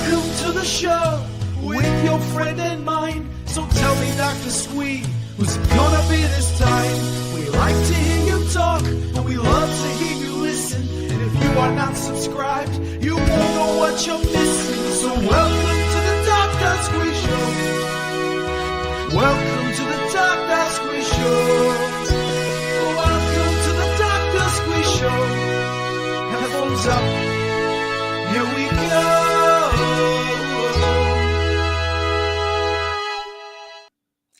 Welcome to the show with your friend and mine. So tell me, Dr. Squee, who's it gonna be this time? We like to hear you talk, but we love to hear you listen. And if you are not subscribed, you won't know what you're missing. So welcome to the Dr. Squee Show. Welcome to the Dr. Squee Show. Welcome to the Dr. Squee Show. Headphones up. Here we go.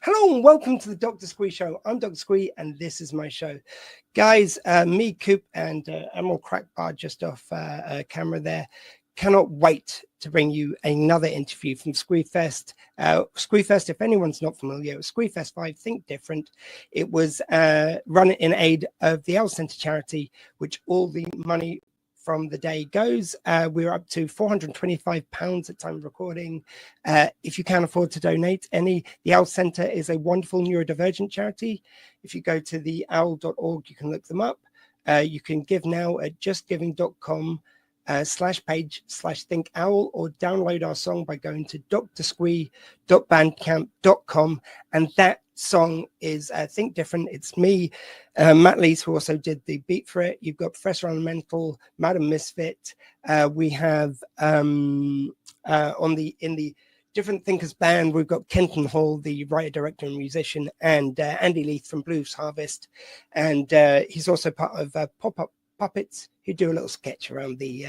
Hello and welcome to the Dr. Squee Show. I'm Dr. Squee and this is my show. Guys, me, Coop, and Emerald Crackbar just off camera there. Cannot wait to bring you another interview from Squeefest. Squeefest, if anyone's not familiar, it was Squeefest 5, Think Different. It was run in aid of the Owl Centre charity, which all the money from the day goes. We're up to £425 at time of recording. If you can afford to donate any, the Owl Centre is a wonderful neurodivergent charity. If you go to theowl.org, you can look them up. You can give now at justgiving.com/page/thinkowl, or download our song by going to drsquee.bandcamp.com, and that song is Think Different. It's me, Matt Lees, who also did the beat for it. You've got Professor Elemental, Madam Misfit. We have in the Different Thinkers band, we've got Kenton Hall, the writer, director, and musician, and Andy Leith from Blues Harvest, and he's also part of Pop-Up Puppets, who do a little sketch around the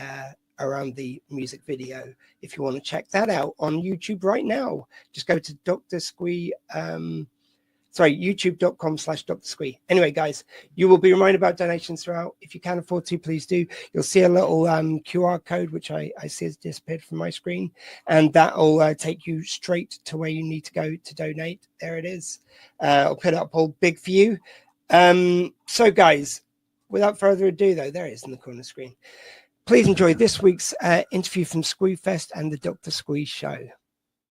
music video. If you want to check that out on YouTube right now, just go to youtube.com/Dr. Squee. Anyway, guys, you will be reminded about donations throughout. If you can afford to, please do. You'll see a little QR code, which I see has disappeared from my screen, and that will take you straight to where you need to go to donate. There it is. I'll put it up all big for you. So, guys, without further ado, though, there it is in the corner screen. Please enjoy this week's interview from Squeefest and the Dr. Squee Show.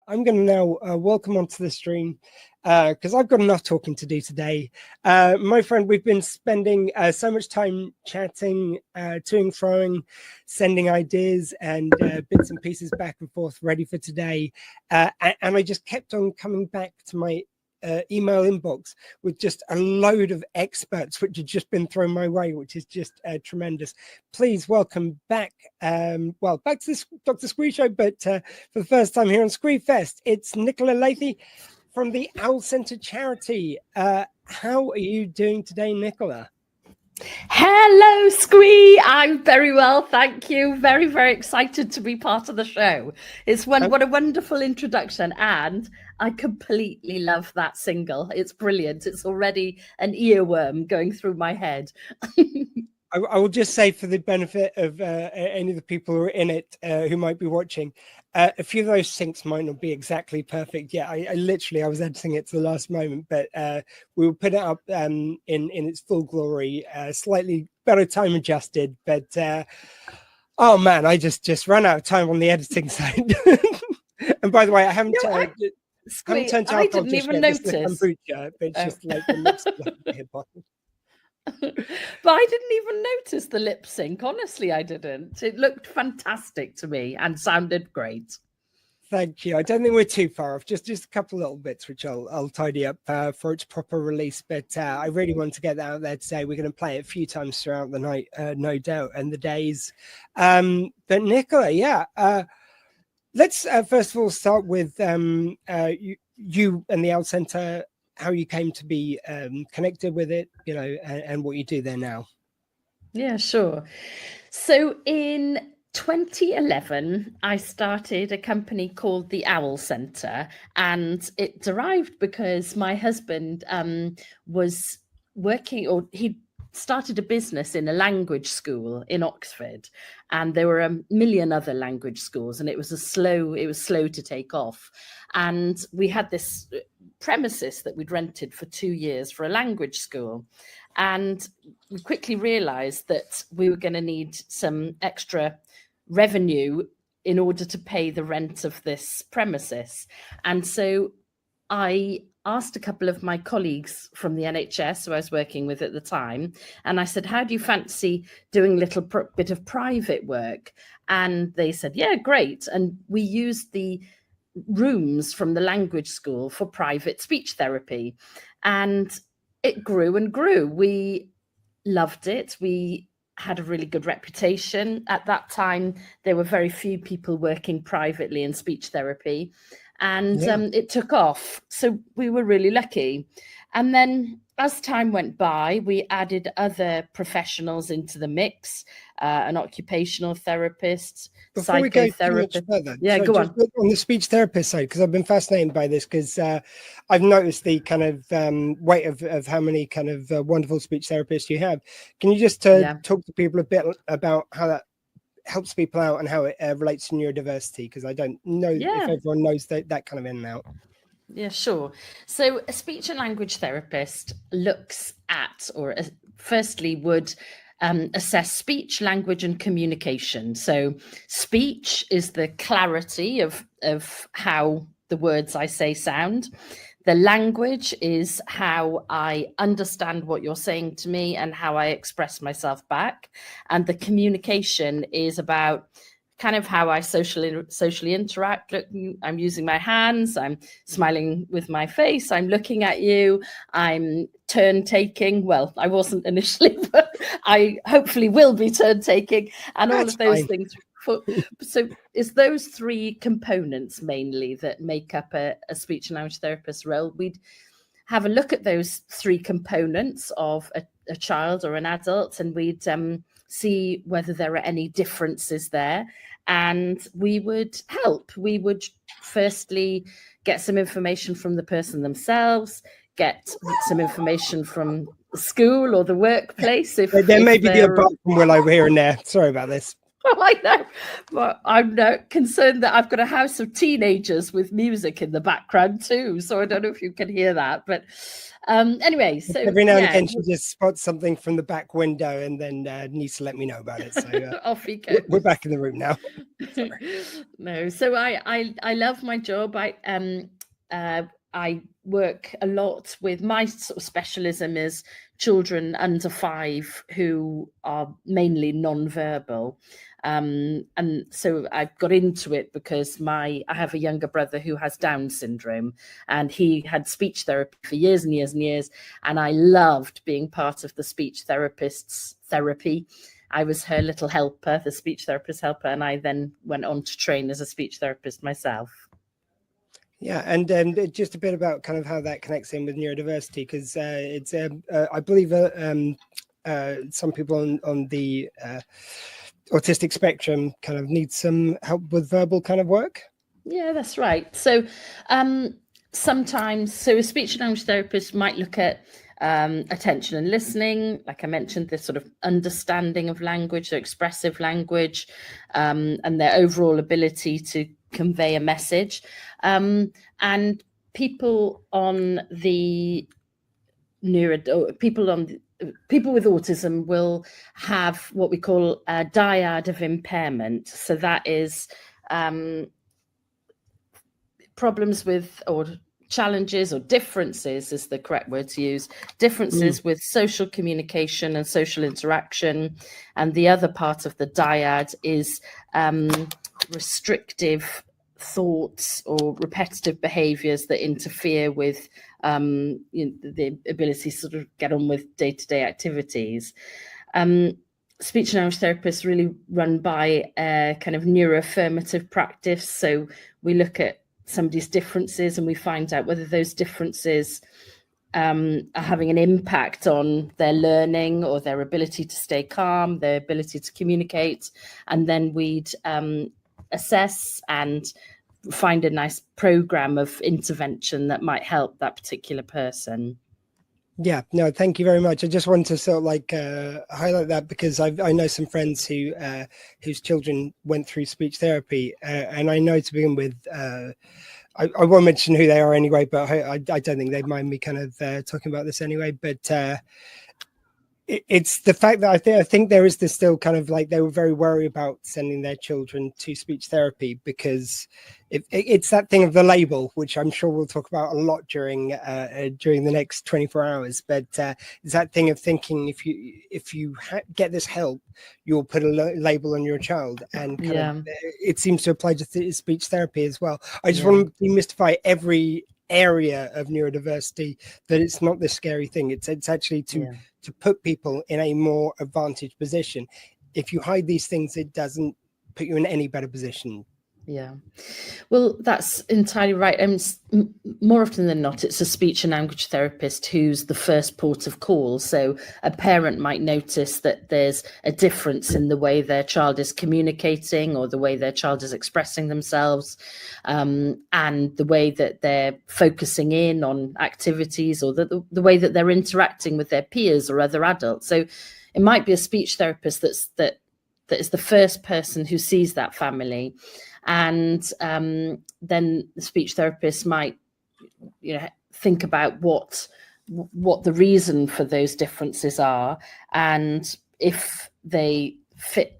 I'm going to now welcome onto the stream because I've got enough talking to do today. My friend, we've been spending so much time chatting, to and froing, sending ideas and bits and pieces back and forth ready for today. And I just kept on coming back to my email inbox with just a load of experts which had just been thrown my way, which is just tremendous. Please welcome back back to this Dr. Squee Show, but for the first time here on Squeefest, it's Nicola Lahey from the Owl Centre charity. How are you doing today, Nicola? Hello, Squee. I'm very well, thank you. Very, very excited to be part of the show. What a wonderful introduction, and I completely love that single. It's brilliant. It's already an earworm going through my head. I will just say, for the benefit of any of the people who are in it who might be watching, a few of those syncs might not be exactly perfect. Yeah, I was editing it to the last moment, but we will put it up in its full glory, slightly better time adjusted. But oh man, I just ran out of time on the editing side. And by the way, I haven't turned I didn't even notice. Kombucha, but it's just like the lips hip hop. But I didn't even notice the lip sync. Honestly, I didn't. It looked fantastic to me and sounded great. Thank you. I don't think we're too far off. Just a couple little bits, which I'll tidy up for its proper release. But I really want to get that out there today. We're going to play it a few times throughout the night, no doubt, and the days. But Nicola, let's first of all start with you and the Owl Centre, how you came to be connected with it, and what you do there now. Yeah, sure. So in 2011, I started a company called the Owl Centre, and it derived because my husband was working, or he started a business in a language school in Oxford, and there were a million other language schools, and it was slow to take off. And we had this premises that we'd rented for 2 years for a language school, and we quickly realized that we were going to need some extra revenue in order to pay the rent of this premises. And so I asked a couple of my colleagues from the NHS who I was working with at the time, and I said, how do you fancy doing a little bit of private work? And they said, yeah, great. And we used the rooms from the language school for private speech therapy. And it grew and grew. We loved it. We had a really good reputation. At that time, there were very few people working privately in speech therapy. And it took off. So we were really lucky. And then as time went by, we added other professionals into the mix, an occupational therapist, Before we go too much further, go on. On the speech therapist side, because I've been fascinated by this, because I've noticed the kind of weight of how many kind of wonderful speech therapists you have. Can you just talk to people a bit about how that helps people out and how it relates to neurodiversity? Because I don't know if everyone knows that kind of in and out. Yeah, sure. So a speech and language therapist looks at, or firstly would assess speech, language, and communication. So speech is the clarity of how the words I say sound. The language is how I understand what you're saying to me and how I express myself back. And the communication is about kind of how I socially interact. Look, I'm using my hands, I'm smiling with my face, I'm looking at you, I'm turn taking. Well, I wasn't initially, but I hopefully will be turn taking, and all of those things. So it's those three components mainly that make up a speech and language therapist role. We'd have a look at those three components of a child or an adult, and we'd see whether there are any differences there, and we would help. We would firstly get some information from the person themselves, get some information from the school or the workplace. There may be a bump from Will over here and there. Sorry about this. Oh, I know, but I'm not concerned that I've got a house of teenagers with music in the background too. So I don't know if you can hear that, but anyway. So every now and then she just spots something from the back window and then needs to let me know about it. So off he goes. We're back in the room now. No, so I love my job. I work a lot with, my sort of specialism is children under 5 who are mainly non-verbal. And so I got into it because I have a younger brother who has Down syndrome, and he had speech therapy for years and years and years. And I loved being part of the speech therapist's therapy. I was her little helper, the speech therapist helper, and I then went on to train as a speech therapist myself. Yeah, and just a bit about kind of how that connects in with neurodiversity, because it's I believe some people on the autistic spectrum kind of need some help with verbal kind of work. Yeah, that's right. So sometimes, a speech and language therapist might look at attention and listening, like I mentioned, this sort of understanding of language, their expressive language, and their overall ability to convey a message. And people on the people with autism will have what we call a dyad of impairment. So that is problems with, or challenges or differences is the correct word to use, differences with social communication and social interaction. And the other part of the dyad is restrictive thoughts or repetitive behaviors that interfere with the ability to sort of get on with day-to-day activities. Speech and language therapists really run by a kind of neuroaffirmative practice. So we look at somebody's differences and we find out whether those differences are having an impact on their learning or their ability to stay calm, their ability to communicate. And then we'd assess and find a nice program of intervention that might help that particular person. Yeah, no, thank you very much. I just wanted to sort of like highlight that because I know some friends who whose children went through speech therapy, and I know to begin with, I won't mention who they are anyway, but I don't think they'd mind me kind of talking about this anyway. But It's the fact that I think there is this still kind of like they were very worried about sending their children to speech therapy because it's that thing of the label, which I'm sure we'll talk about a lot during the next 24 hours. But it's that thing of thinking if you get this help, you'll put a label on your child, and kind of, it seems to apply to speech therapy as well. I just want to demystify every area of neurodiversity, that it's not this scary thing. It's actually to put people in a more advantaged position. If you hide these things, it doesn't put you in any better position. Yeah, well, that's entirely right. More often than not, it's a speech and language therapist who's the first port of call. So a parent might notice that there's a difference in the way their child is communicating or the way their child is expressing themselves, and the way that they're focusing in on activities, or the way that they're interacting with their peers or other adults. So it might be a speech therapist that is the first person who sees that family. And then the speech therapist might, think about what the reason for those differences are, and if they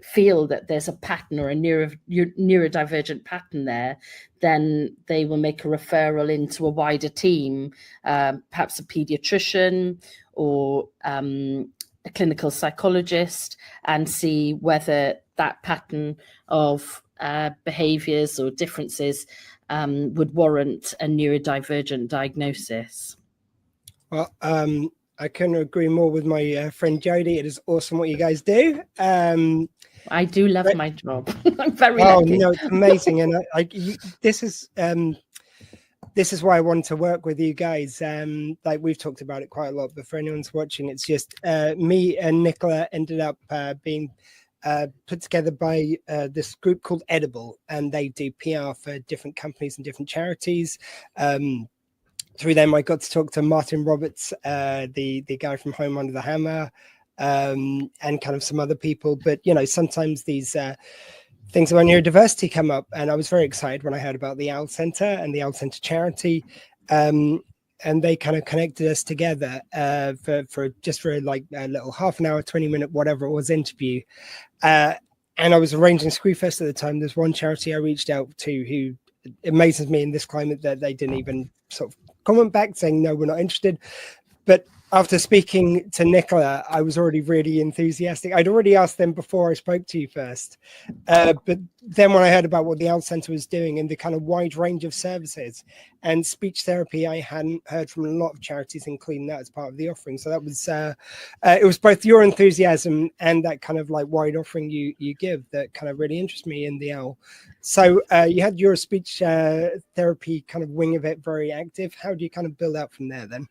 feel that there's a pattern or a neurodivergent pattern there, then they will make a referral into a wider team, perhaps a pediatrician or a clinical psychologist, and see whether that pattern of behaviors or differences would warrant a neurodivergent diagnosis. Well, I couldn't agree more with my friend Jodie. It is awesome what you guys do. I do love my job. I'm very lucky. No, it's amazing. And this is why I wanted to work with you guys. Like we've talked about it quite a lot, but for anyone's watching, it's just me and Nicola ended up being put together by this group called Edible, and they do PR for different companies and different charities. Through them, I got to talk to Martin Roberts, the guy from Home Under the Hammer, and kind of some other people. But sometimes these things about neurodiversity come up, and I was very excited when I heard about the Owl Center and the Owl Center charity. And they kind of connected us together for like a little half an hour, 20-minute, whatever it was, interview. And I was arranging Squeefest at the time. There's one charity I reached out to who amazes me in this climate that they didn't even sort of comment back saying, no, we're not interested. But after speaking to Nicola, I was already really enthusiastic. I'd already asked them before I spoke to you first. But then when I heard about what the Owl Center was doing and the kind of wide range of services and speech therapy, I hadn't heard from a lot of charities, including that as part of the offering. So that was, it was both your enthusiasm and that kind of like wide offering you give that kind of really interests me in the Owl. So you had your speech therapy kind of wing of it very active. How do you kind of build out from there then?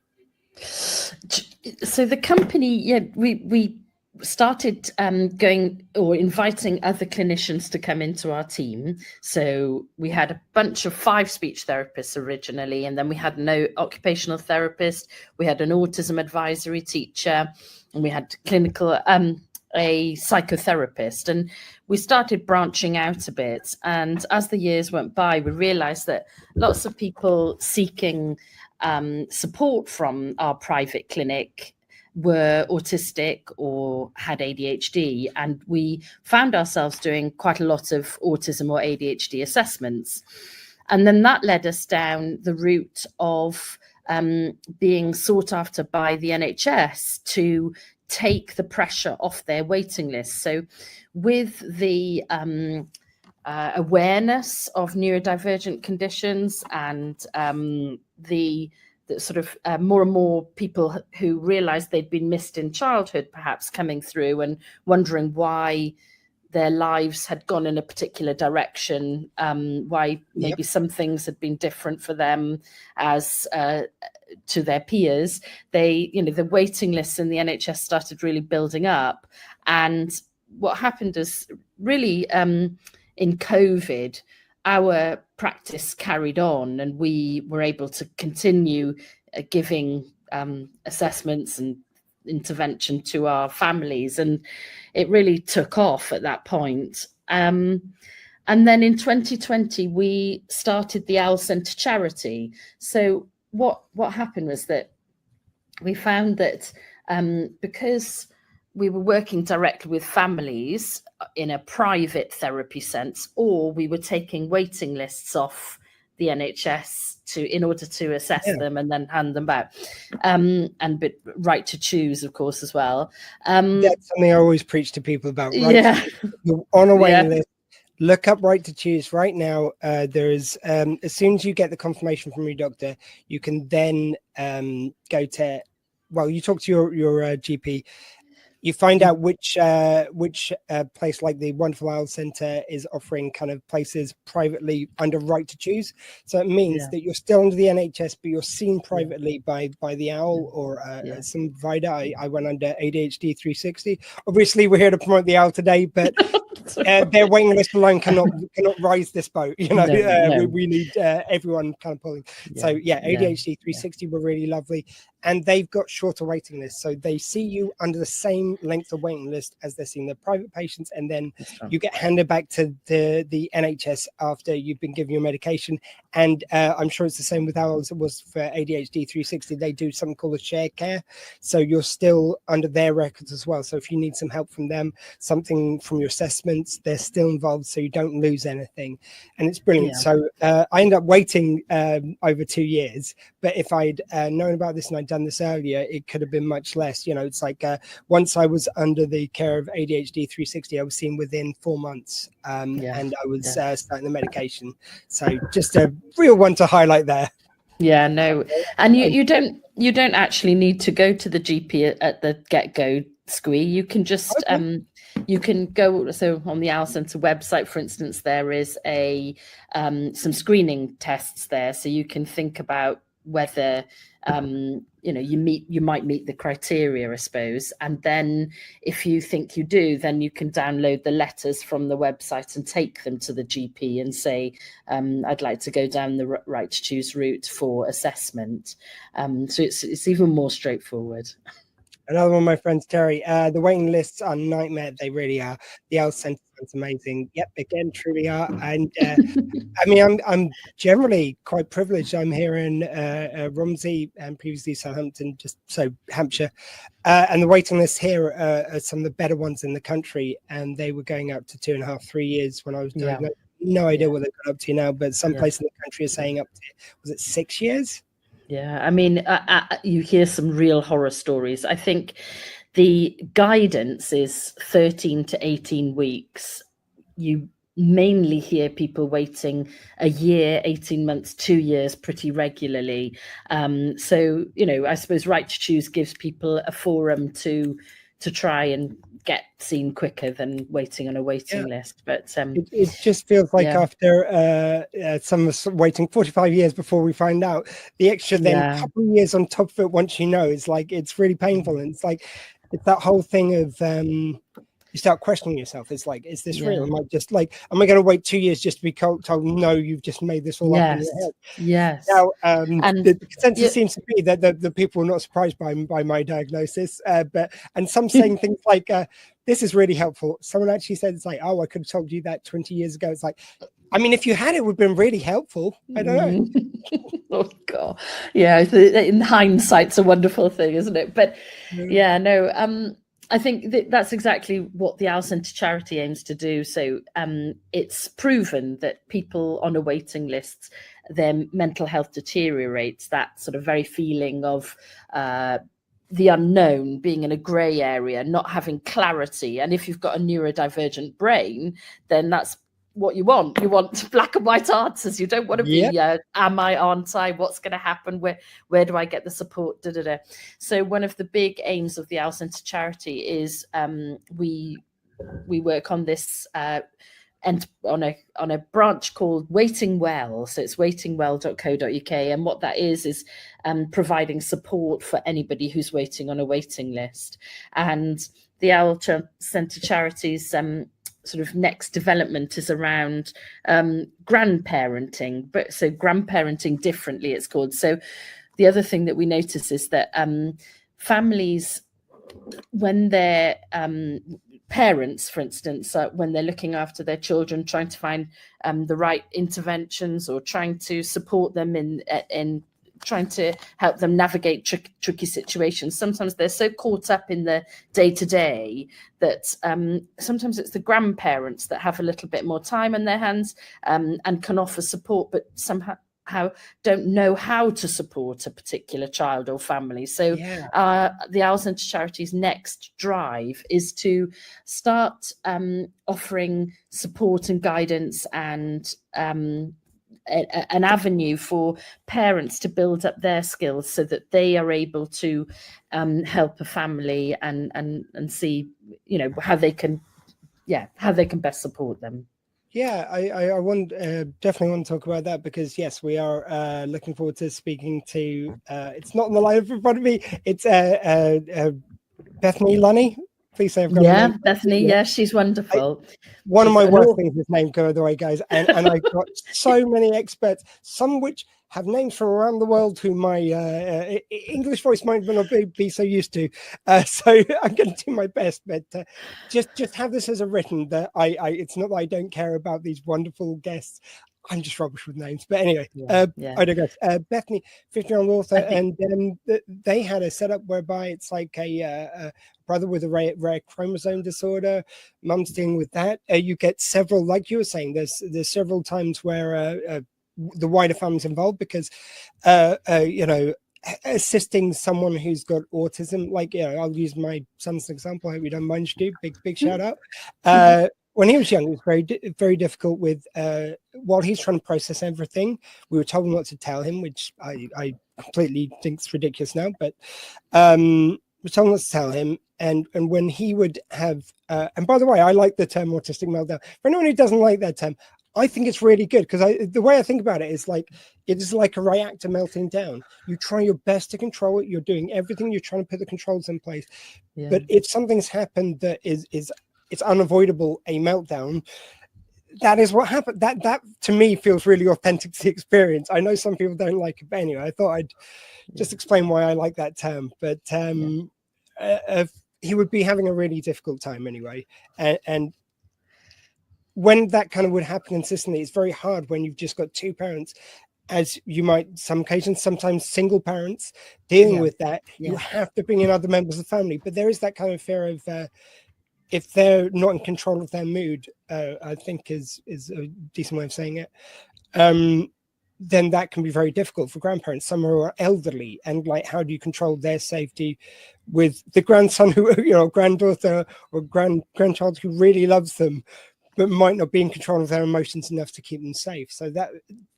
So the company, we started going or inviting other clinicians to come into our team. So we had a bunch of 5 speech therapists originally, and then we had no occupational therapist, we had an autism advisory teacher, and we had a psychotherapist. And we started branching out a bit. And as the years went by, we realized that lots of people seeking support from our private clinic were autistic or had ADHD, and we found ourselves doing quite a lot of autism or ADHD assessments. And then that led us down the route of being sought after by the NHS to take the pressure off their waiting list. So with the awareness of neurodivergent conditions and the sort of more and more people who realized they'd been missed in childhood perhaps coming through and wondering why their lives had gone in a particular direction, why maybe some things had been different for them as to their peers. The waiting lists in the NHS started really building up. And what happened is really in COVID, our practice carried on, and we were able to continue giving assessments and intervention to our families, and it really took off at that point. And then in 2020, we started the Owl Center charity. So what happened was that we found that because we were working directly with families in a private therapy sense, or we were taking waiting lists off the NHS in order to assess them and then hand them back, and right to choose, of course, as well. That's something I always preach to people about. Right, Yeah, you're on a waiting list. Look up Right to Choose right now. There's as soon as you get the confirmation from your doctor, you can then go to, well, you talk to your GP. You find out which place, like the Wonderful Owl Centre, is offering kind of places privately under Right to Choose. So it means that you're still under the NHS, but you're seen privately by the Owl or some provider. I went under ADHD 360. Obviously, we're here to promote the Owl today, but their waiting list alone cannot rise this boat. You know, we need everyone kind of pulling. So ADHD 360 were really lovely. And they've got shorter waiting lists. So they see you under the same length of waiting list as they're seeing their private patients. And then you get handed back to the NHS after you've been given your medication. And I'm sure it's the same with Owl as it was for ADHD 360. They do something called a shared care. So you're still under their records as well. So if you need some help from them, something from your assessments, they're still involved so you don't lose anything. And it's brilliant. So I ended up waiting over 2 years. But if I'd known about this and I'd done this earlier, it could have been much less. You know, it's like once I was under the care of ADHD 360, I was seen within 4 months, and I was starting the medication. So just a real one to highlight there. Yeah, no, and you don't actually need to go to the GP at the get-go, Squee. You can just you can go, so on the Owl Centre website, for instance, there is some screening tests there, so you can think about whether you might meet the criteria, I suppose. And then if you think you do, then you can download the letters from the website and take them to the GP and say, I'd like to go down the Right to Choose route for assessment. So it's even more straightforward. Another one of my friends, Terry, the waiting lists are nightmare. They really are. The Owl Centre is amazing. Yep, again, truly are. And I mean, I'm generally quite privileged. I'm here in Romsey and previously Southampton, just so Hampshire. And the waiting lists here are some of the better ones in the country. And they were going up to 2.5, 3 years when I was doing it. No idea what they've got up to now, but some place in the country are saying up to, was it 6 years? Yeah, I mean, you hear some real horror stories. I think the guidance is 13 to 18 weeks. You mainly hear people waiting a year, 18 months, 2 years pretty regularly. So, I suppose Right to Choose gives people a forum to try and get seen quicker than waiting on a waiting list. But it just feels like after some of us waiting 45 years before we find out, the extra then couple of years on top of it, once you know, is like, it's really painful. And it's like, it's that whole thing of you start questioning yourself. It's like, is this real? Am I going to wait 2 years just to be told, no, you've just made this all up in your head? Yes. Now, and the consensus seems to be that the people are not surprised by my diagnosis, and some saying things like, this is really helpful. Someone actually said, it's like, oh, I could have told you that 20 years ago. It's like, I mean, if you had, it would have been really helpful. I don't know. Oh, God. Yeah, in hindsight, it's a wonderful thing, isn't it? But I think that's exactly what the Owl Centre charity aims to do. So it's proven that people on a waiting list, their mental health deteriorates, that sort of very feeling of the unknown, being in a grey area, not having clarity. And if you've got a neurodivergent brain, then that's what you want. You want black and white answers. You don't want to be am I, aren't I, what's going to happen, where do I get the support, So one of the big aims of the Owl Centre charity is we work on this and on a branch called Waiting Well. So it's waitingwell.co.uk, and what that is providing support for anybody who's waiting on a waiting list. And the Owl Centre charities sort of next development is around grandparenting, but so grandparenting differently, it's called. So the other thing that we notice is that families, when their parents, for instance, when they're looking after their children, trying to find the right interventions or trying to support them in trying to help them navigate tricky situations. Sometimes they're so caught up in the day-to-day that sometimes it's the grandparents that have a little bit more time on their hands and can offer support, but somehow don't know how to support a particular child or family. So the Owl Centre Charity's next drive is to start offering support and guidance and an avenue for parents to build up their skills so that they are able to help a family and see, you know, how they can best support them. Yeah, I want definitely want to talk about that, because yes, we are looking forward to speaking to. It's not on the line in front of me. It's Bethany Lahey. Please say I've got her name. Bethany. Yeah, she's wonderful. One of my worst things is name go the way, guys, and I've got so many experts, some which have names from around the world who my English voice might not be so used to. So I'm going to do my best, but just have this as a written that I it's not that I don't care about these wonderful guests. I'm just rubbish with names, but anyway, I digress. Bethany, 50-year-old author, and they had a setup whereby it's like a brother with a rare chromosome disorder, mum's dealing with that. You get several, like you were saying, there's several times where the wider family's involved, because you know, assisting someone who's got autism, like, you know, I'll use my son as an example. I hope you don't mind, Stu. Big shout out. When he was young, it was very difficult with while he's trying to process everything. We were told not to tell him, which I completely think is ridiculous now, but we're told not to tell him. And when he would have, and by the way, I like the term autistic meltdown. For anyone who doesn't like that term, I think it's really good, because the way I think about it is like, it is like a reactor melting down. You try your best to control it. You're doing everything. You're trying to put the controls in place. Yeah. But if something's happened that is it's unavoidable, a meltdown, that is what happened. That to me feels really authentic to the experience. I know some people don't like it, but anyway, I thought I'd just explain why I like that term. But he would be having a really difficult time anyway. And when that kind of would happen consistently, it's very hard when you've just got two parents, as you might, some occasions, sometimes single parents dealing with that. You have to bring in other members of the family. But there is that kind of fear of, if they're not in control of their mood, I think is a decent way of saying it, then that can be very difficult for grandparents. Some who are elderly, and like, how do you control their safety with the grandson who, you know, granddaughter or grandchild who really loves them, but might not be in control of their emotions enough to keep them safe. So that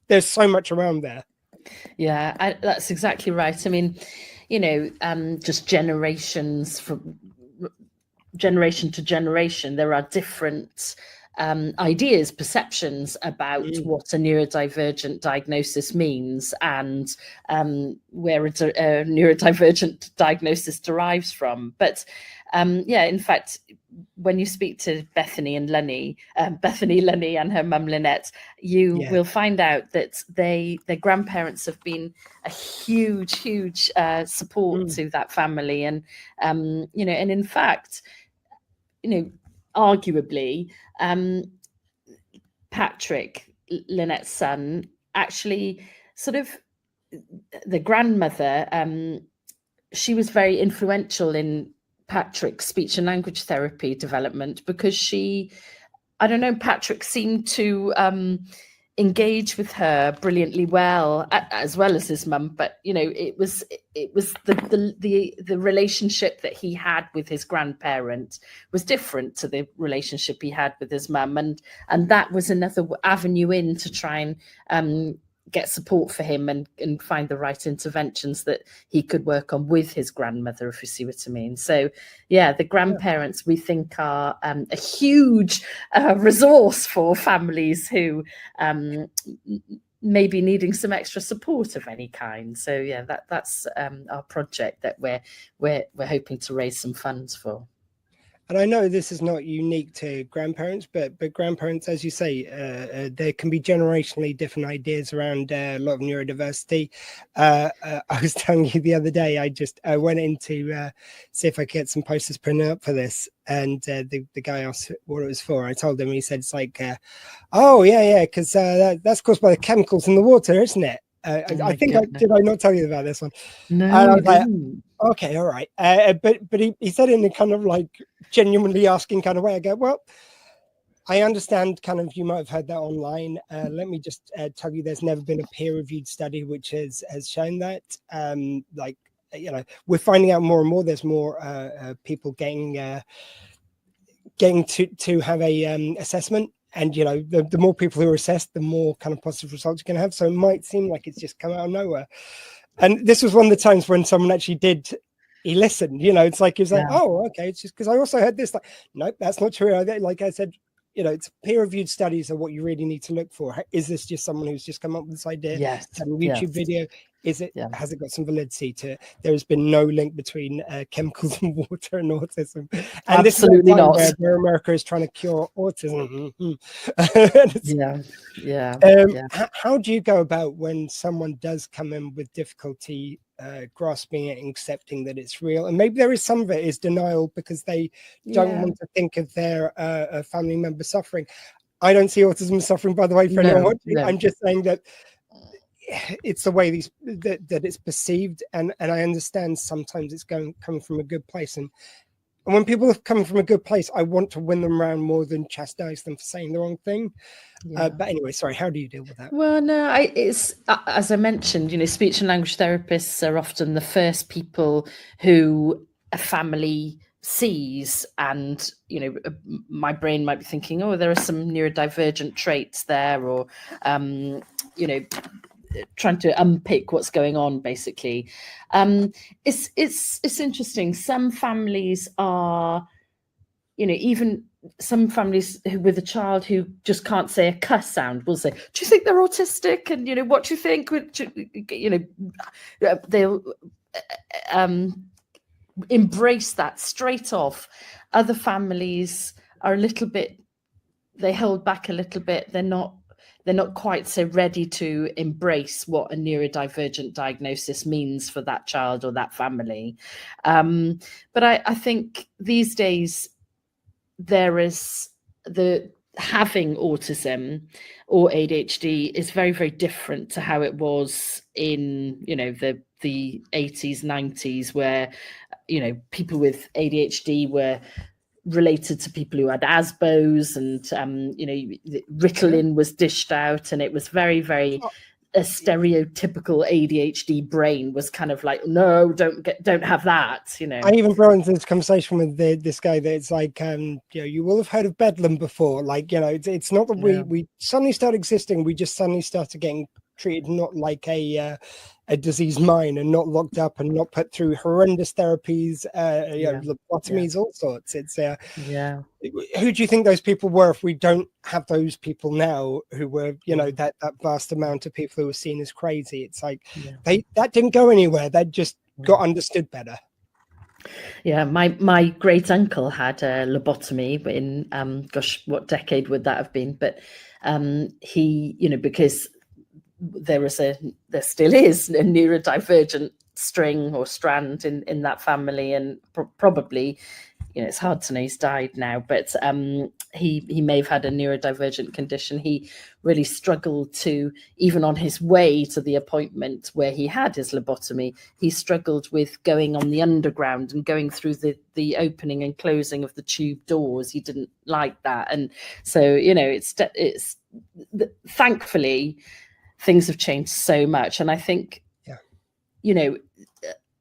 there's so much around there. Yeah, that's exactly right. I mean, you know, just generations from generation to generation, there are different ideas, perceptions about what a neurodivergent diagnosis means, and where a neurodivergent diagnosis derives from. But in fact, when you speak to Bethany Lahey and her mum Lynette, you will find out that their grandparents have been a huge support to that family, and you know, and in fact, you know, arguably, Patrick, Lynette's son, actually sort of, the grandmother, she was very influential in Patrick's speech and language therapy development, because I don't know, Patrick seemed to engage with her brilliantly well, as well as his mum. But you know, it was the relationship that he had with his grandparent was different to the relationship he had with his mum, and that was another avenue in to try and get support for him and find the right interventions that he could work on with his grandmother, if you see what I mean. So yeah, the grandparents we think are a huge resource for families who may be needing some extra support of any kind. So yeah, that's our project that we're hoping to raise some funds for. And I know this is not unique to grandparents, but grandparents, as you say, there can be generationally different ideas around a lot of neurodiversity. I was telling you the other day, I went in to see if I could get some posters printed up for this, and the guy asked what it was for. I told him, he said it's like, oh yeah, because that's caused by the chemicals in the water, isn't it? Oh I my think goodness. did I not tell you about this one? No, And I you was like, didn't. okay, all right. But he said in a kind of like genuinely asking kind of way. I go, well, I understand kind of you might have heard that online. Let me just tell you, there's never been a peer-reviewed study which has shown that. Like, you know, we're finding out more and more. There's more people getting to have a assessment. And, you know, the more people who are assessed, the more kind of positive results you're going to have. So it might seem like it's just come out of nowhere. And this was one of the times when someone actually did, he listened, you know, it's like, he was like, oh, okay. It's just because I also heard this, like, nope, that's not true. Like I said, you know, it's peer-reviewed studies are what you really need to look for. Is this just someone who's just come up with this idea? Yes. It's a YouTube video. Is it, Yeah. has it got some validity to it? There has been no link between chemicals and water and autism. And Absolutely not. Where America is trying to cure autism. How do you go about when someone does come in with difficulty grasping it and accepting that it's real? And maybe there is some of it is denial because they don't want to think of their family member suffering. I don't see autism as suffering, by the way, for anyone watching. I'm just saying that it's the way that it's perceived, and I understand sometimes it's coming from a good place, and when people are coming from a good place, I want to win them around more than chastise them for saying the wrong thing. But anyway, sorry, how do you deal with that? Well, no, it's as I mentioned, you know, speech and language therapists are often the first people who a family sees, and you know, my brain might be thinking, oh, there are some neurodivergent traits there, or you know, trying to unpick what's going on, basically. It's interesting. Some families are, you know, even some families with a child who just can't say a cuss sound will say, do you think they're autistic? And, you know, what do you think? You know, they'll embrace that straight off. Other families are a little bit, they hold back a little bit. They're not quite so ready to embrace what a neurodivergent diagnosis means for that child or that family. But I think these days there is having autism or ADHD is very, very different to how it was in, you know, the 80s, 90s, where, you know, people with ADHD were related to people who had Asbos, and you know, Ritalin was dished out, and it was very, very a stereotypical ADHD brain was kind of like, no, don't have that, you know. I even brought into this conversation with this guy that it's like, you know, you will have heard of Bedlam before. Like, you know, it's not that we suddenly start existing. We just suddenly started getting treated not like a diseased mind, and not locked up and not put through horrendous therapies, you know, lobotomies, all sorts. It's who do you think those people were if we don't have those people now who were, you know, that vast amount of people who were seen as crazy? It's like that didn't go anywhere. That just got understood better. Yeah, my great uncle had a lobotomy in gosh, what decade would that have been? But he, you know, because there still is a neurodivergent string or strand in that family, and probably, you know, it's hard to know, he's died now, but he may have had a neurodivergent condition. He really struggled to, even on his way to the appointment where he had his lobotomy, he struggled with going on the underground and going through the opening and closing of the tube doors. He didn't like that. And so, you know, it's thankfully things have changed so much. And I think, you know,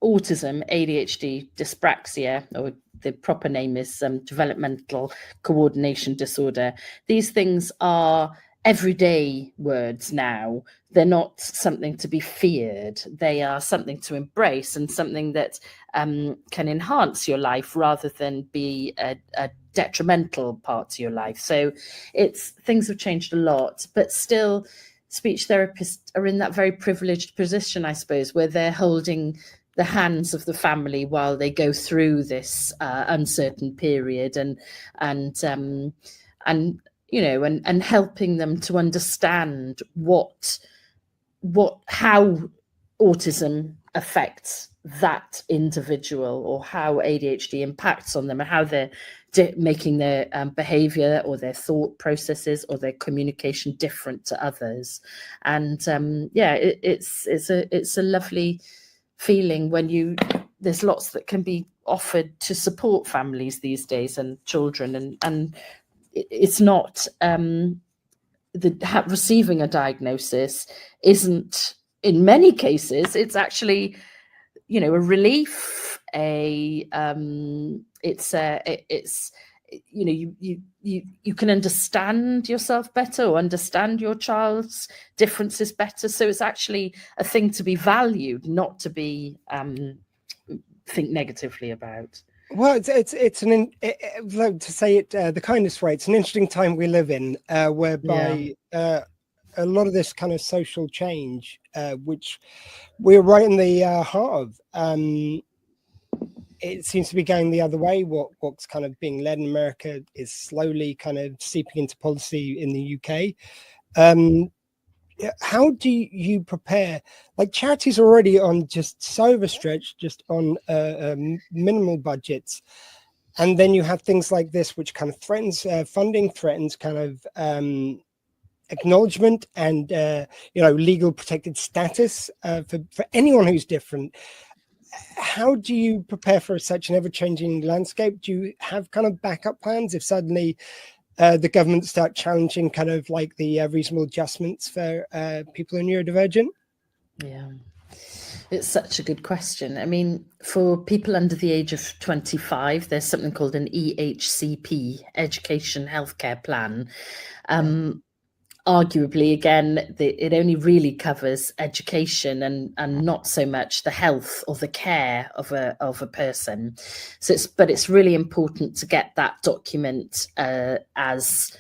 autism, ADHD, dyspraxia, or the proper name is developmental coordination disorder. These things are everyday words now. They're not something to be feared. They are something to embrace, and something that can enhance your life rather than be a detrimental part to your life. So things have changed a lot, but still speech therapists are in that very privileged position, I suppose, where they're holding the hands of the family while they go through this uncertain period, and you know, and helping them to understand how autism affects that individual, or how ADHD impacts on them, and how they're making their behavior or their thought processes or their communication different to others. And it's a lovely feeling when there's lots that can be offered to support families these days and children, and it's not receiving a diagnosis isn't, in many cases, it's actually, a relief. You can understand yourself better or understand your child's differences better. So it's actually a thing to be valued, not to be think negatively about. Well, to say it the kindest way, it's an interesting time we live in, whereby a lot of this kind of social change, which we're right in the heart of, it seems to be going the other way. What's kind of being led in America is slowly kind of seeping into policy in the UK. How do you prepare? Like, charities are already on just so overstretched, just on minimal budgets, and then you have things like this, which kind of threatens funding, threatens kind of acknowledgement and legal protected status for anyone who's different. How do you prepare for such an ever-changing landscape? Do you have kind of backup plans if suddenly the government start challenging kind of like the reasonable adjustments for people who are neurodivergent? Yeah, it's such a good question. I mean, for people under the age of 25, there's something called an EHCP, Education Healthcare Plan. Arguably, again, it only really covers education and not so much the health or the care of a person. So it's really important to get that document as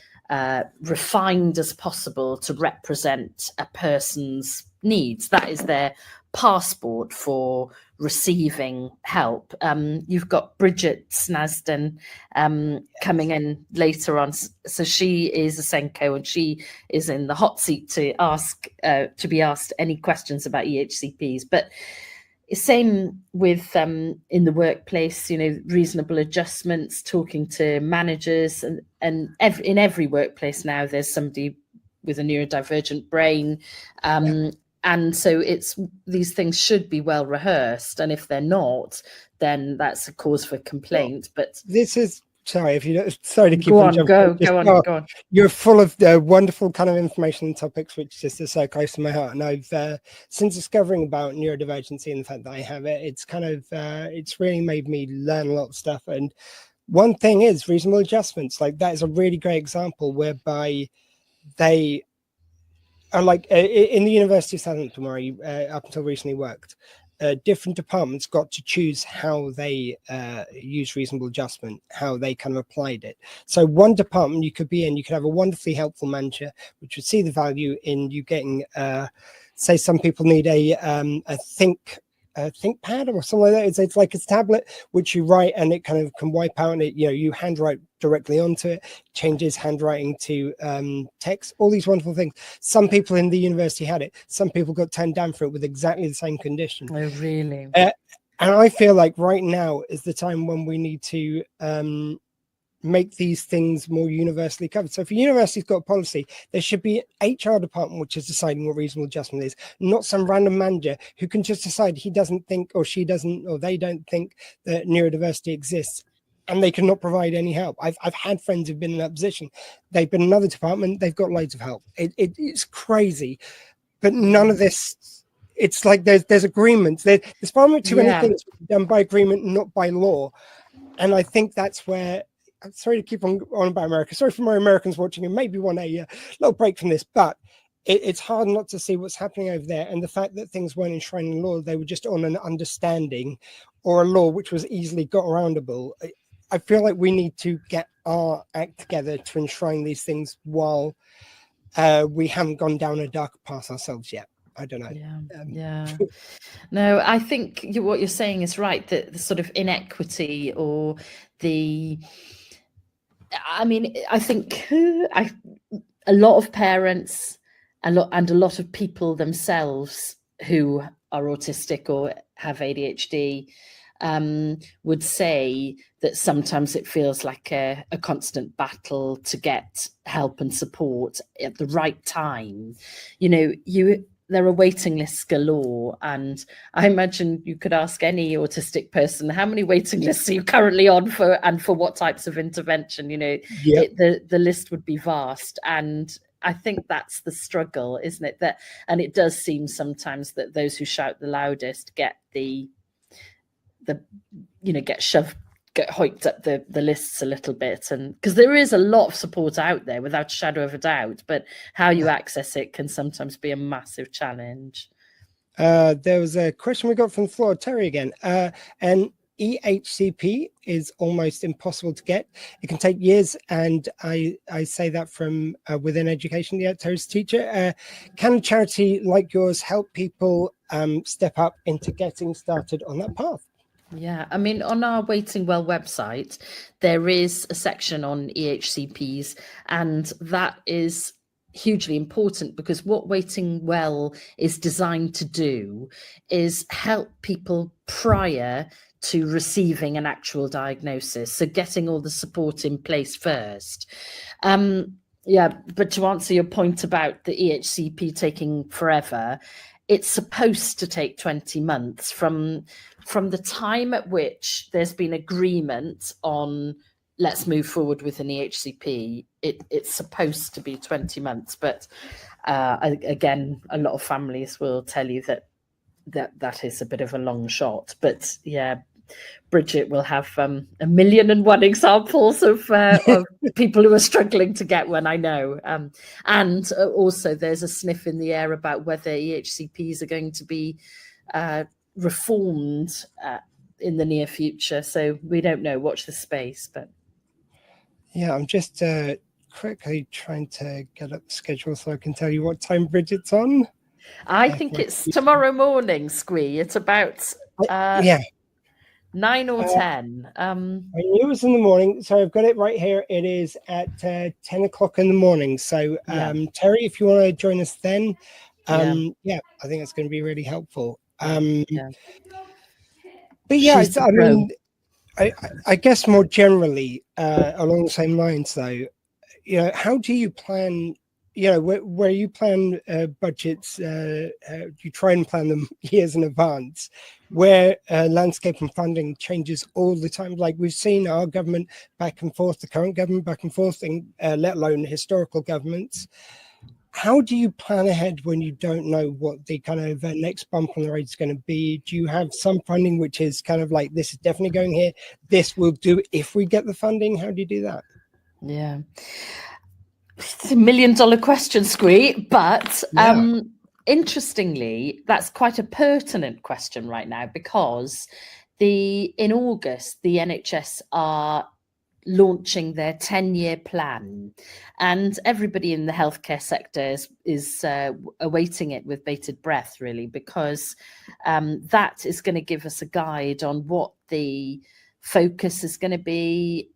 refined as possible to represent a person's needs. That is their passport for receiving help. You've got Bridget Snasden coming in later on. So she is a Senko, and she is in the hot seat to be asked any questions about EHCPs. But same with in the workplace, reasonable adjustments, talking to managers, and in every workplace now there's somebody with a neurodivergent brain. And so these things should be well rehearsed, and if they're not, then that's a cause for complaint. But this is sorry to keep go on. You're full of wonderful kind of information and topics which just are so close to my heart, and I've since discovering about neurodivergency and the fact that I have it, it's kind of it's really made me learn a lot of stuff. And one thing is reasonable adjustments. Like, that is a really great example whereby they are like in the University of Southampton, where I up until recently worked, different departments got to choose how they use reasonable adjustment, how they kind of applied it. So one department you could be in, you could have a wonderfully helpful manager, which would see the value in you getting, say some people need a ThinkPad or something like that. It's like a tablet which you write and it kind of can wipe out, and it, you handwrite directly onto it, changes handwriting to text, all these wonderful things. Some people in the university had it, some people got turned down for it with exactly the same condition. Oh, really? And I feel like right now is the time when we need to make these things more universally covered. So if a university's got a policy, there should be an HR department which is deciding what reasonable adjustment is, not some random manager who can just decide he doesn't think, or she doesn't, or they don't think that neurodiversity exists, and they cannot provide any help. I've had friends who've been in that position. They've been in another department, they've got loads of help. It's crazy, but none of this. It's like there's agreements. There's far too many things done by agreement, not by law, and I think that's where. I'm sorry to keep on about America. Sorry for my Americans watching and maybe want a little break from this, but it's hard not to see what's happening over there. And the fact that things weren't enshrined in law, they were just on an understanding or a law which was easily got aroundable. I feel like we need to get our act together to enshrine these things while we haven't gone down a dark path ourselves yet. I don't know. No, I think what you're saying is right, that the sort of inequity or I think a lot of parents and a lot of people themselves who are autistic or have ADHD would say that sometimes it feels like a constant battle to get help and support at the right time. There are waiting lists galore, and I imagine you could ask any autistic person, how many waiting lists are you currently on for, and for what types of intervention? Yep. The list would be vast, and I think that's the struggle, isn't it? And it does seem sometimes that those who shout the loudest get get hoiked up the lists a little bit, and because there is a lot of support out there without a shadow of a doubt, but how you access it can sometimes be a massive challenge. There was a question we got from the floor, Terry again. And EHCP is almost impossible to get. It can take years, and I say that from within education. Yeah, Terry's a teacher. Can a charity like yours help people step up into getting started on that path? Yeah, I mean, on our Waiting Well website, there is a section on EHCPs, and that is hugely important, because what Waiting Well is designed to do is help people prior to receiving an actual diagnosis, so getting all the support in place first. But to answer your point about the EHCP taking forever, it's supposed to take 20 months from the time at which there's been agreement on let's move forward with an EHCP. It's supposed to be 20 months, but again, a lot of families will tell you that is a bit of a long shot. But yeah, Bridget will have 1,000,001 examples of people who are struggling to get one, I know. And also there's a sniff in the air about whether EHCPs are going to be reformed in the near future. So we don't know. Watch the space. But yeah, I'm just quickly trying to get up the schedule so I can tell you what time Bridget's on. I think it's tomorrow morning, Squee. It's about 9 or 10. I knew it was in the morning, so I've got it right here. It is at 10 o'clock in the morning. So Terry, if you want to join us then, I think it's going to be really helpful. But yeah, I mean, I guess more generally along the same lines, though, how do you plan? Where you plan budgets, you try and plan them years in advance, where landscape and funding changes all the time. Like we've seen our government back and forth, the current government back and forth, let alone historical governments. How do you plan ahead when you don't know what the kind of next bump on the road is going to be? Do you have some funding which is kind of like, this is definitely going here, this will do if we get the funding? How do you do that? Yeah. It's $1 million question, Squee, but interestingly, that's quite a pertinent question right now, because in August, the NHS are launching their 10-year plan, and everybody in the healthcare sector is awaiting it with bated breath, really, because that is going to give us a guide on what the focus is going to be,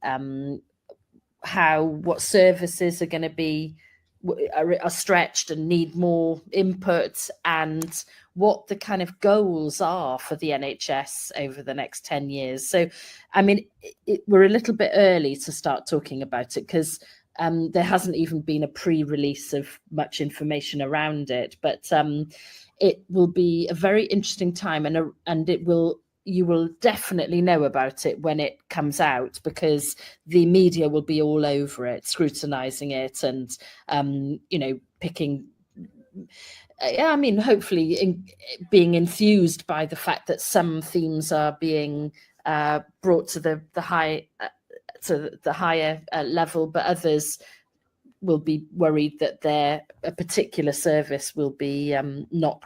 what services are going to be are stretched and need more input, and what the kind of goals are for the NHS over the next 10 years. So, I mean, we're a little bit early to start talking about it, because there hasn't even been a pre-release of much information around it. But it will be a very interesting time, and you will definitely know about it when it comes out, because the media will be all over it, scrutinizing it, and picking. I mean, hopefully being enthused by the fact that some themes are being brought to the higher level, but others will be worried that a particular service will be not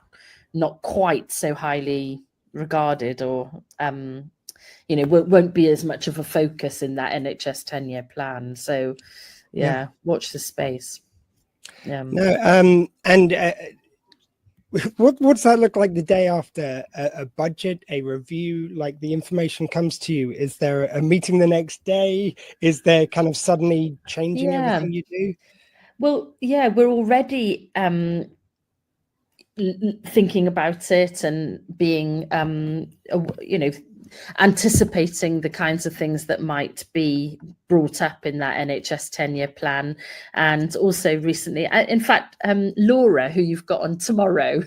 quite so highly regarded, or won't be as much of a focus in that NHS 10-year plan. So watch the space. What does that look like the day after a budget, a review? Like the information comes to you, is there a meeting the next day? Is there kind of suddenly changing everything you do? Well, we're already thinking about it, and being anticipating the kinds of things that might be brought up in that NHS 10-year plan. And also recently, in fact, Laura, who you've got on tomorrow,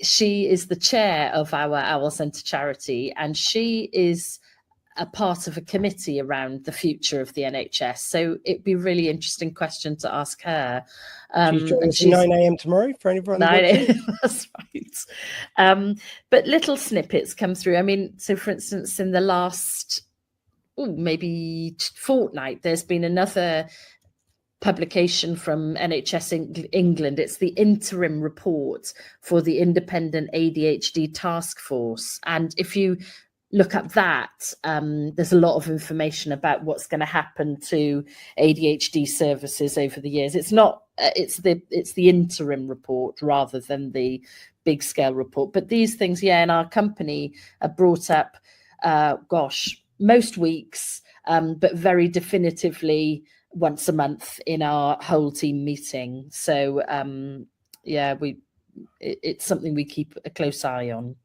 she is the chair of our Owl Centre charity, and she is a part of a committee around the future of the NHS. So it'd be a really interesting question to ask her. She's joining us at 9 a.m. tomorrow for anyone. 9 a.m. That's right. But little snippets come through. I mean, so for instance, in the last maybe fortnight, there's been another publication from NHS England. It's the interim report for the Independent ADHD Task Force. And if you look up that, there's a lot of information about what's going to happen to ADHD services over the years. It's not, it's the interim report rather than the big scale report. But these things, in our company are brought up, most weeks, but very definitively once a month in our whole team meeting. So it's something we keep a close eye on.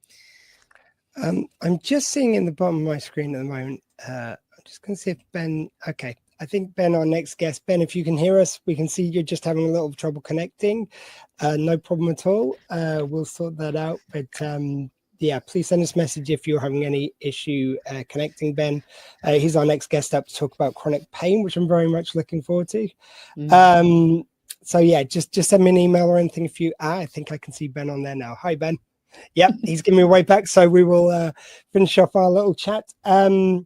I'm just seeing in the bottom of my screen at the moment. I'm just going to see if Ben. Okay, I think Ben, our next guest. Ben, if you can hear us, we can see you're just having a little trouble connecting. No problem at all. We'll sort that out. But please send us a message if you're having any issue connecting. Ben, he's our next guest up to talk about chronic pain, which I'm very much looking forward to. Just send me an email or anything if you. I think I can see Ben on there now. Hi, Ben. Yep, he's giving me a way back, so we will finish off our little chat. So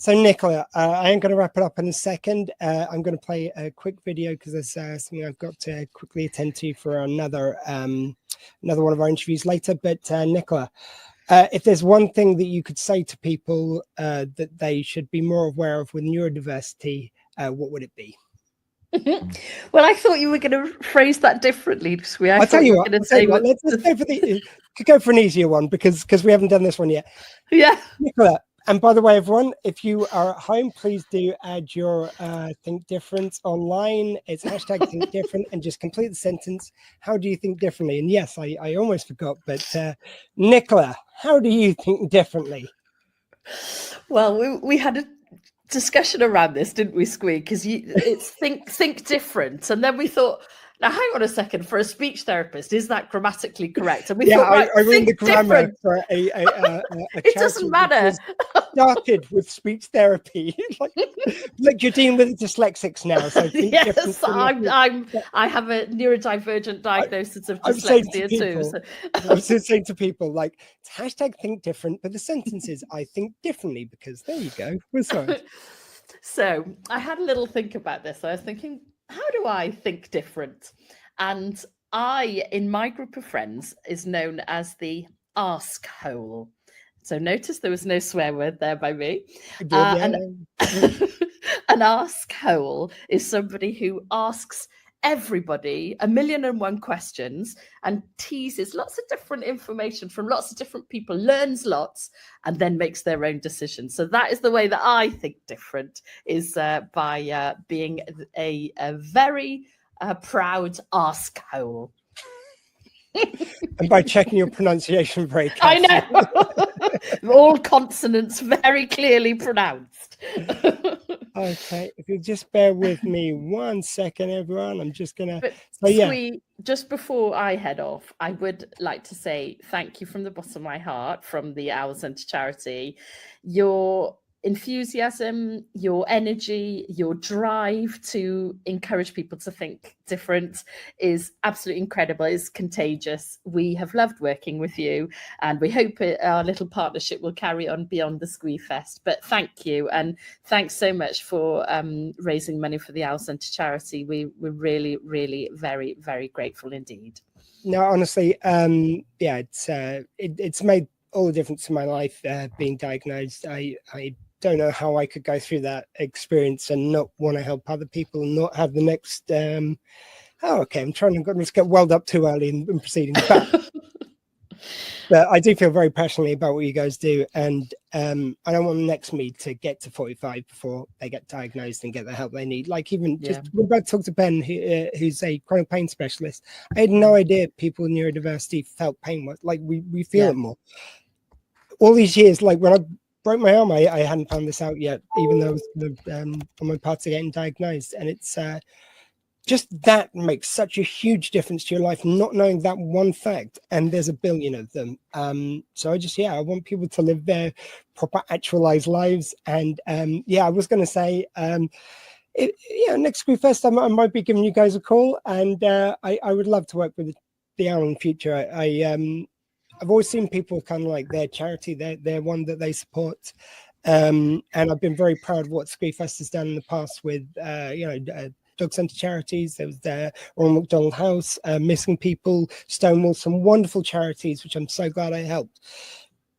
Nicola, I am going to wrap it up in a second. I'm going to play a quick video because there's something I've got to quickly attend to for another one of our interviews later. But Nicola, if there's one thing that you could say to people that they should be more aware of with neurodiversity, what would it be? Well, I thought you were going to phrase that differently. Squee. I'll tell you what. Let's go for could go for an easier one because we haven't done this one yet. Yeah, Nicola. And by the way, everyone, if you are at home, please do add your Think Different online. It's hashtag Think Different, and just complete the sentence. How do you think differently? And yes, I almost forgot, but Nicola, how do you think differently? Well, we had a discussion around this, didn't we, Squee? Because it's think different, and then we thought, now hang on a second, for a speech therapist, is that grammatically correct? And we thought, right, I read the grammar different. For a it doesn't matter. Started with speech therapy, like you're dealing with dyslexics now. So yes, I have a neurodivergent diagnosis of dyslexia too. So. I was just saying to people, like, it's hashtag Think Different, but the sentence is I think differently, because there you go. We're sorry. So I had a little think about this. I was thinking, how do I think different? And I, in my group of friends, is known as the ask hole. So notice there was no swear word there by me. An ask hole is somebody who asks everybody 1,000,001 questions and teases lots of different information from lots of different people, learns lots, and then makes their own decisions. So that is the way that I think different, is by being a very proud ask hole. And by checking your pronunciation very carefully. I know. All consonants very clearly pronounced. Okay, if you just bear with me 1 second, everyone. I'm just gonna. Squee, just before I head off, I would like to say thank you from the bottom of my heart, from the Owl Centre charity. Your enthusiasm, your energy, your drive to encourage people to think different is absolutely incredible. It's contagious. We have loved working with you, and we hope our little partnership will carry on beyond the Squeefest. But thank you, and thanks so much for raising money for the Owl Centre charity. We're really, really very, very grateful indeed. No, honestly, it's made all the difference in my life being diagnosed. I don't know how I could go through that experience and not want to help other people and not have the next I'm trying to just get welled up too early in proceedings, but I do feel very passionately about what you guys do, and I don't want the next me to get to 45 before they get diagnosed and get the help they need. Like, even just we're about to talk to Ben, who's a chronic pain specialist. I had no idea people with neurodiversity felt pain. Like we feel it more. all these years, like when I broke my arm, I hadn't found this out yet, even though I was on my path to getting diagnosed. And it's just that makes such a huge difference to your life, not knowing that one fact. And there's a billion of them. So I want people to live their proper actualized lives. And I was going to say, next Squeefest, I might be giving you guys a call, and I would love to work with the Owl in future. I've always seen people kind of like their charity, their one that they support. And I've been very proud of what Squeefest has done in the past with, dog centre charities. There was the Ronald McDonald House, Missing People, Stonewall, some wonderful charities, which I'm so glad I helped.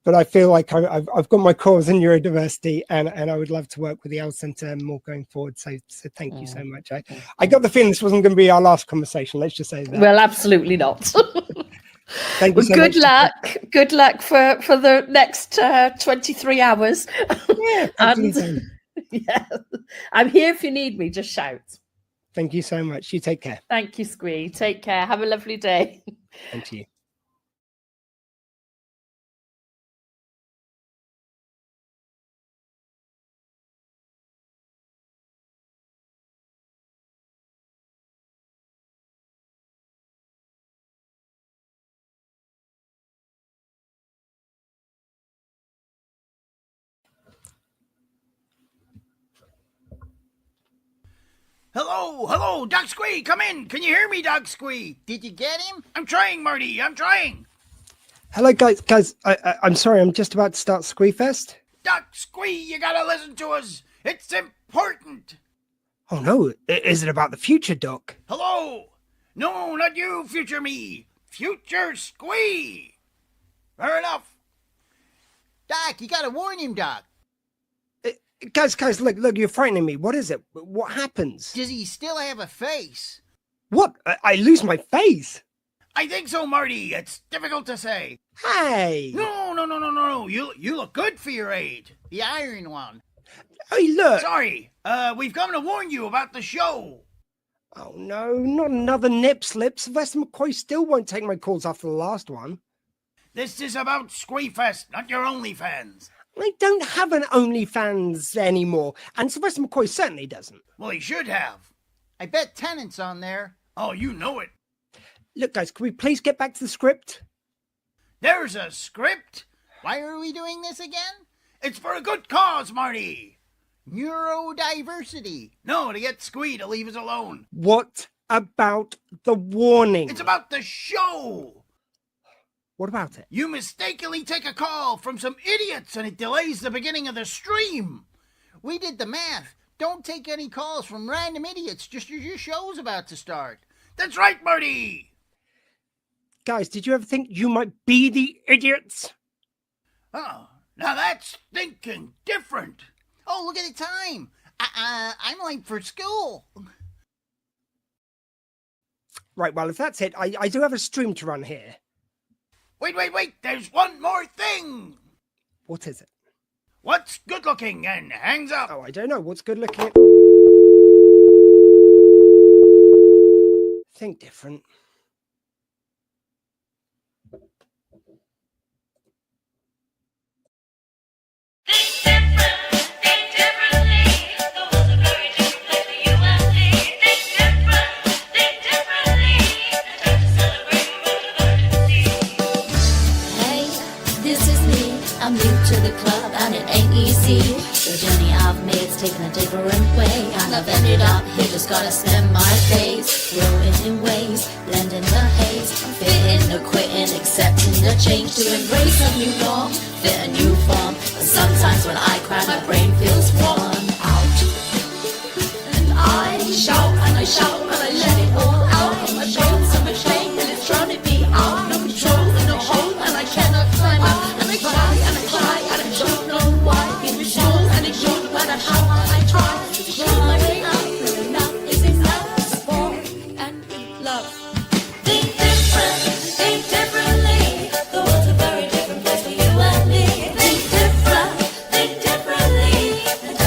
But I feel like I've got my cause in neurodiversity, and I would love to work with the Owl Centre more going forward. So thank you so much. I got the feeling this wasn't going to be our last conversation. Let's just say that. Well, absolutely not. Thank you so much. Good luck for the next 23 hours. Yeah, and, I'm here if you need me. Just shout. Thank you so much. You take care. Thank you, Squee. Take care. Have a lovely day. Thank you. Hello, Doc Squee, come in. Can you hear me, Doc Squee? Did you get him? I'm trying, Marty, I'm trying. Hello, guys. I'm sorry, I'm just about to start Squeefest. Doc Squee, you gotta listen to us. It's important. Oh no, is it about the future, Doc? Hello? No, not you, future me. Future Squee. Fair enough. Doc, you gotta warn him, Doc. Guys, look, you're frightening me. What is it? What happens? Does he still have a face? What? I lose my face? I think so, Marty. It's difficult to say. Hey! No. You look good for your age. The iron one. Hey, look! Sorry, we've come to warn you about the show. Oh no, not another nip slip. Sylvester McCoy still won't take my calls after the last one. This is about Squeefest, not your OnlyFans. I don't have an OnlyFans anymore, and Sylvester McCoy certainly doesn't. Well, he should have. I bet Tennant's on there. Oh, you know it. Look, guys, can we please get back to the script? There's a script. Why are we doing this again? It's for a good cause, Marty. Neurodiversity. No, to get Squee to leave us alone. What about the warning? It's about the show. What about it? You mistakenly take a call from some idiots and it delays the beginning of the stream. We did the math. Don't take any calls from random idiots just as your show's about to start. That's right, Marty. Guys, did you ever think you might be the idiots? Oh, now that's thinking different. Oh, look at the time. I'm late for school. Right, well, if that's it, I do have a stream to run here. Wait, there's one more thing. What is it? What's good looking and hangs up? Oh, I don't know. What's good looking? Think different. I'm new to the club and it ain't easy. The journey I've made's taken a different way, and I've ended up here, just gotta spend my days growing in ways, blending the haze, fitting the quitting, accepting the change, to embrace a new norm, fit a new form. But sometimes when I cry, my brain feels worn out, and I shout and I shout and I let it all out. My bones are ashamed and it's drowning me out. No control in the hole and I cannot climb out. And I cry and I cry and I don't know why. It was soul and it showed no matter how hard I try to show my way out. But enough is enough. Support and love. Think different, think differently. The world's a very different place for you and me. Think different, think differently. And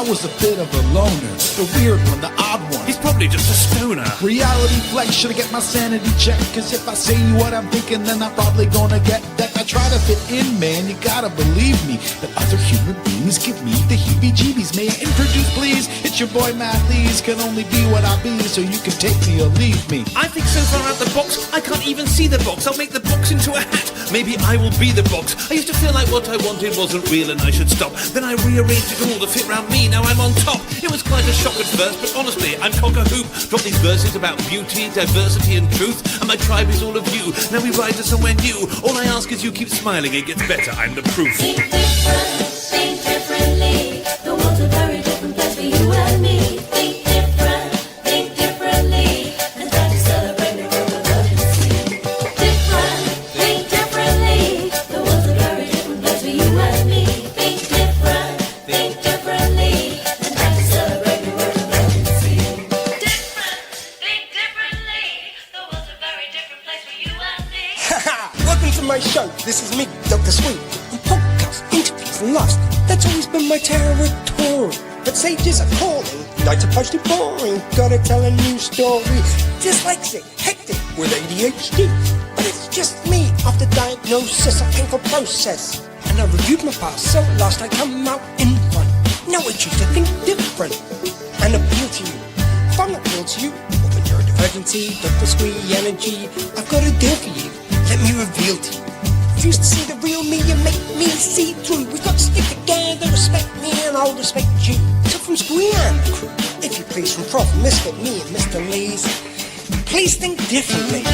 was a bit of a loner, the weird one, the odd one. He's probably just a stoner. Reality flex, should I get my sanity checked? Cause if I say what I'm thinking, then I'm probably gonna get that. I try to fit in, man, you gotta believe me, that other human beings give me the heebie-jeebies. May I introduce, please? It's your boy Matt Lees, can only be what I be, so you can take me or leave me. I think so far out the box, I can't even see the box. I'll make the box into a hat. Maybe I will be the box. I used to feel like what I wanted wasn't real and I should stop. Then I rearranged it all to fit round me, now I'm on top. It was quite a shock at first, but honestly, I'm cock-a-hoop. Drop these verses about beauty, diversity and truth, and my tribe is all of you. Now we ride to somewhere new. All I ask is you keep smiling, it gets better, I'm the proof. Think different, think differently. The world's a very different place for you and me. Think differently, and try to celebrate the world of urgency. Different, think differently. The world's a very different place for you and me. Think differently, and try to celebrate the world of urgency. Different, think differently. The world's a very different place for you and me. Welcome to my show. This is me, Dr. Squee. And podcasts, interviews, and laughs. That's always been my territory. But sages are calling. Nights are posted boring. Gotta tell a new story. Dyslexic, hectic with ADHD. But it's just me. After diagnosis, a painful process. And I reviewed my past, so at last I come out in front. Now I choose to think different and appeal to you. If I'm not appeal to you, well then you're a divergency, Dr. Squee energy. I've got a deal for you. Let me reveal to you. Refuse to see the real me and make me see through. We've got to stick together, respect me and I'll respect you. So from Squee and the crew, if you please, from Prof, Misfit, me and Mr. Lees, please think differently.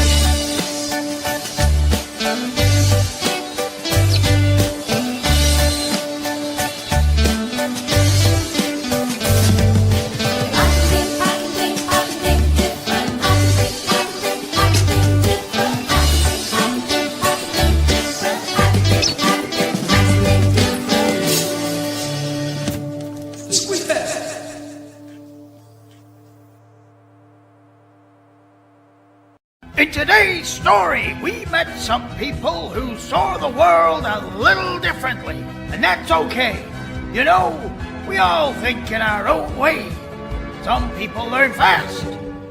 In today's story, we met some people who saw the world a little differently, and that's okay. You know, we all think in our own way. Some people learn fast,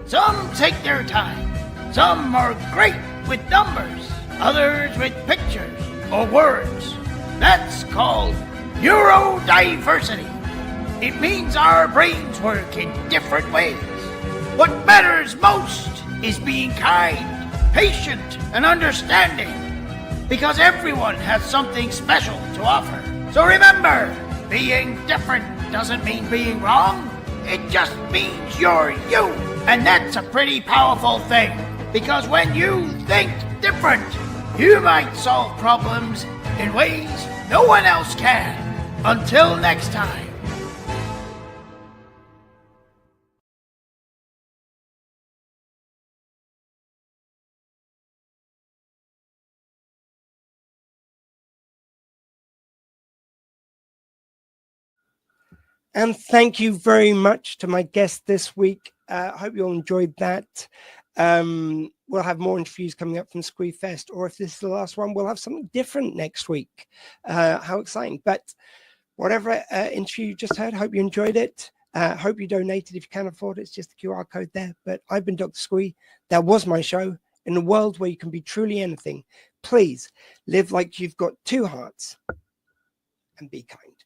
some take their time, some are great with numbers, others with pictures or words. That's called neurodiversity. It means our brains work in different ways. What matters most is being kind, patient, and understanding, because everyone has something special to offer. So remember, being different doesn't mean being wrong. It just means you're you. And that's a pretty powerful thing, because when you think different, you might solve problems in ways no one else can. Until next time. And thank you very much to my guest this week. I hope you all enjoyed that. We'll have more interviews coming up from Squeefest, or if this is the last one, we'll have something different next week. How exciting. But whatever interview you just heard, hope you enjoyed it. Hope you donated if you can afford it. It's just the QR code there. But I've been Dr. Squee. That was my show. In a world where you can be truly anything, please live like you've got two hearts and be kind.